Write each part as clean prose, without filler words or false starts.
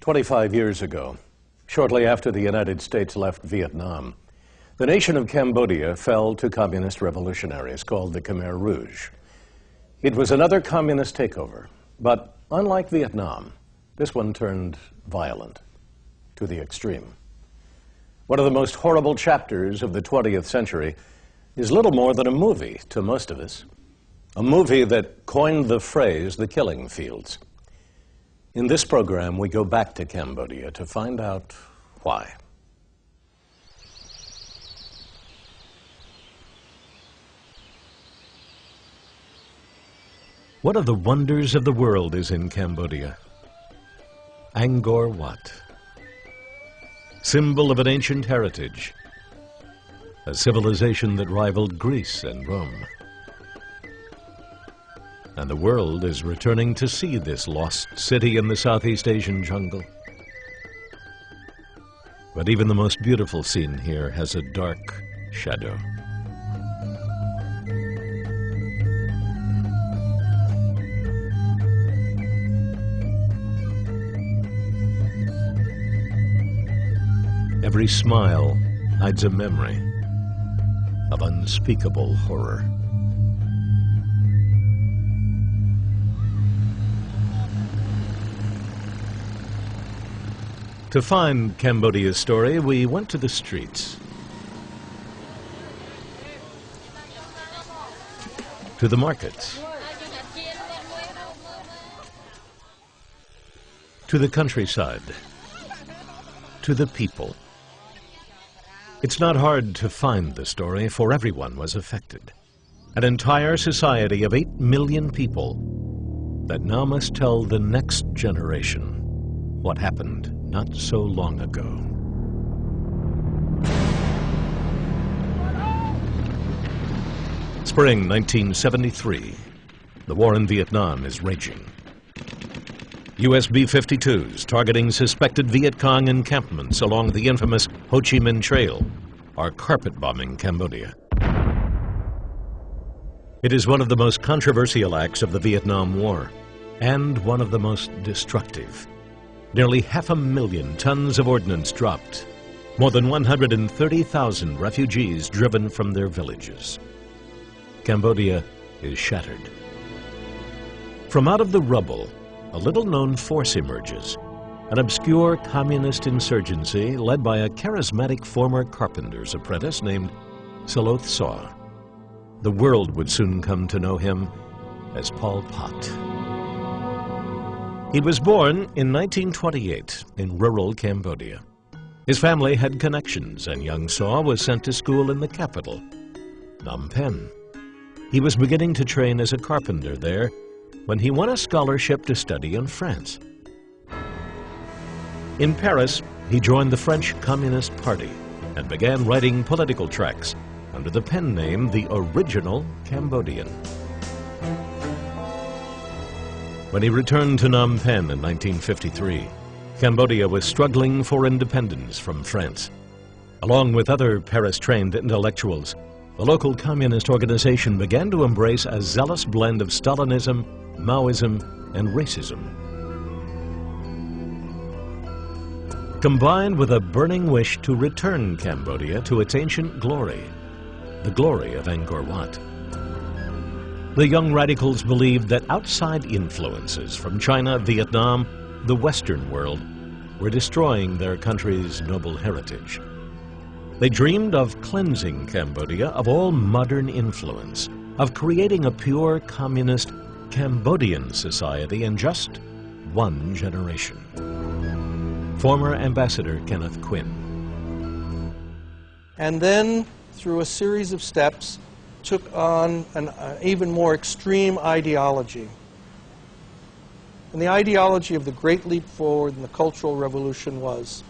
25 years ago, shortly after the United States left Vietnam, the nation of Cambodia fell to communist revolutionaries called the Khmer Rouge. It was another communist takeover, but unlike Vietnam, this one turned violent to the extreme. One of the most horrible chapters of the 20th century is little more than a movie to most of us, a movie that coined the phrase the killing fields. In this program, we go back to Cambodia to find out why. One of the wonders of the world is in Cambodia. Angkor Wat, symbol of an ancient heritage, a civilization that rivaled Greece and Rome. And the world is returning to see this lost city in the Southeast Asian jungle. But even the most beautiful scene here has a dark shadow. Every smile hides a memory of unspeakable horror. To find Cambodia's story, we went to the streets, to the markets, to the countryside, to the people. It's not hard to find the story, for everyone was affected. An entire society of 8 million people that now must tell the next generation what happened not so long ago. Spring 1973. The war in Vietnam is raging. US B-52s targeting suspected Viet Cong encampments along the infamous Ho Chi Minh Trail are carpet-bombing Cambodia. It is one of the most controversial acts of the Vietnam War, and one of the most destructive. Nearly 500,000 tons of ordnance dropped, more than 130,000 refugees driven from their villages. Cambodia is shattered. From out of the rubble, a little-known force emerges, an obscure communist insurgency led by a charismatic former carpenter's apprentice named Saloth Saw. The world would soon come to know him as Pol Pot. He was born in 1928 in rural Cambodia. His family had connections, and young Saw was sent to school in the capital, Phnom Penh. He was beginning to train as a carpenter there when he won a scholarship to study in France. In Paris, he joined the French Communist Party and began writing political tracts under the pen name The Original Cambodian. When he returned to Phnom Penh in 1953, Cambodia was struggling for independence from France. Along with other Paris-trained intellectuals, the local communist organization began to embrace a zealous blend of Stalinism, Maoism, and racism. Combined with a burning wish to return Cambodia to its ancient glory, the glory of Angkor Wat. The young radicals believed that outside influences from China, Vietnam, the Western world were destroying their country's noble heritage. They dreamed of cleansing Cambodia of all modern influence, of creating a pure communist Cambodian society in just one generation. Former Ambassador Kenneth Quinn. And then, through a series of steps, took on an even more extreme ideology. And the ideology of the Great Leap Forward and the Cultural Revolution was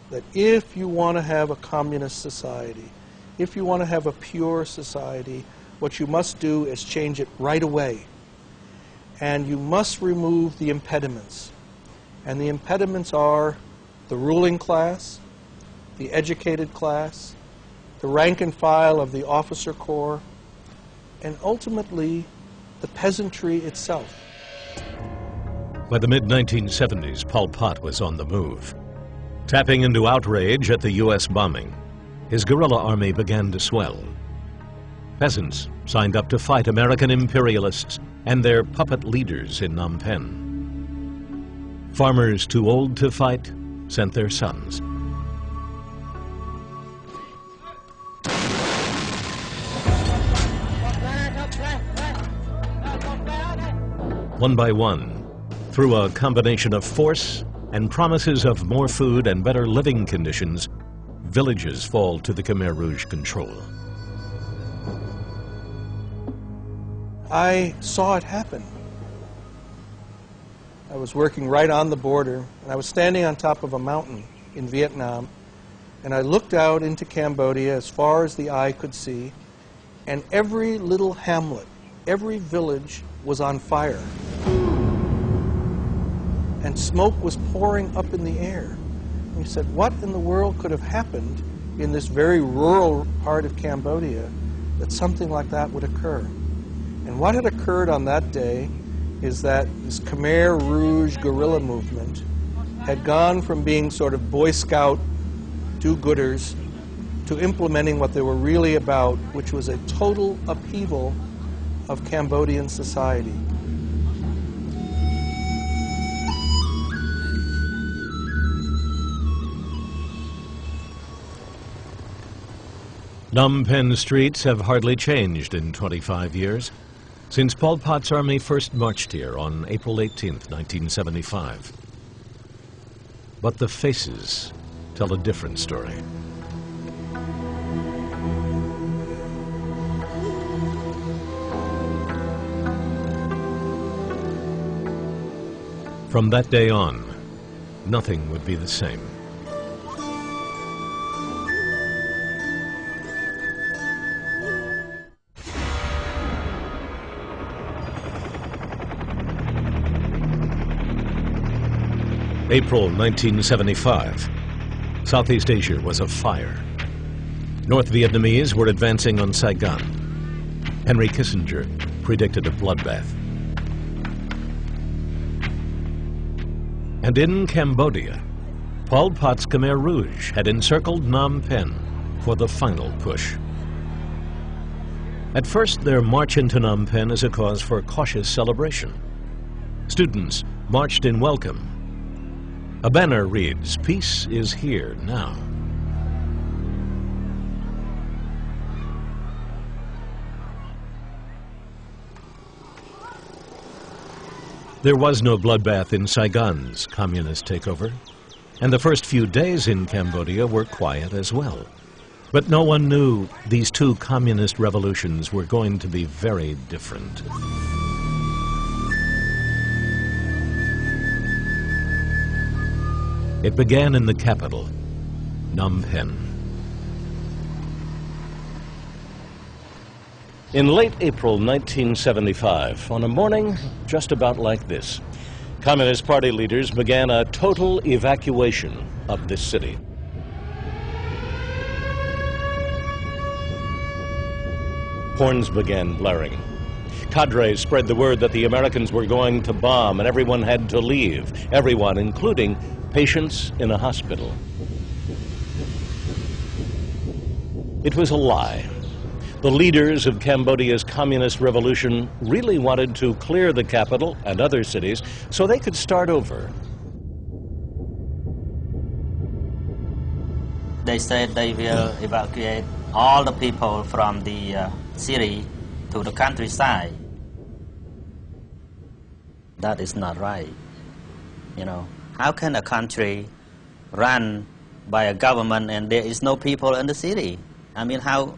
that if you want to have a communist society, if you want to have a pure society, what you must do is change it right away. And you must remove the impediments. And the impediments are the ruling class, the educated class, the rank and file of the officer corps, and ultimately the peasantry itself. By the mid-1970s, Pol Pot was on the move. Tapping into outrage at the U.S. bombing, his guerrilla army began to swell. Peasants signed up to fight American imperialists and their puppet leaders in Phnom Penh. Farmers too old to fight sent their sons. One by one, through a combination of force and promises of more food and better living conditions, villages fall to the Khmer Rouge control. I saw it happen. I was working right on the border, and I was standing on top of a mountain in Vietnam, and I looked out into Cambodia as far as the eye could see, and every little hamlet, every village was on fire. And smoke was pouring up in the air. And we said, what in the world could have happened in this very rural part of Cambodia that something like that would occur? And what had occurred on that day is that this Khmer Rouge guerrilla movement had gone from being sort of Boy Scout do-gooders to implementing what they were really about, which was a total upheaval of Cambodian society. Phnom Penh streets have hardly changed in 25 years, since Pol Pot's army first marched here on April 18, 1975. But the faces tell a different story. From that day on, nothing would be the same. April 1975. Southeast Asia was afire. North Vietnamese were advancing on Saigon. Henry Kissinger predicted a bloodbath. And in Cambodia, Pol Pot's Khmer Rouge had encircled Phnom Penh for the final push. At first, their march into Phnom Penh is a cause for cautious celebration. Students marched in welcome. A banner reads, "Peace is here now." There was no bloodbath in Saigon's communist takeover, and the first few days in Cambodia were quiet as well. But no one knew these two communist revolutions were going to be very different. It began in the capital, Phnom Penh. In late April 1975, on a morning just about like this, Communist Party leaders began a total evacuation of this city. Horns began blaring. Cadres spread the word that the Americans were going to bomb and everyone had to leave, everyone, including patients in a hospital. It was a lie. The leaders of Cambodia's communist revolution really wanted to clear the capital and other cities so they could start over. They said they will evacuate all the people from the city to the countryside. That is not right. You know, how can a country run by a government and there is no people in the city? I mean, how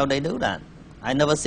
they do that? I never see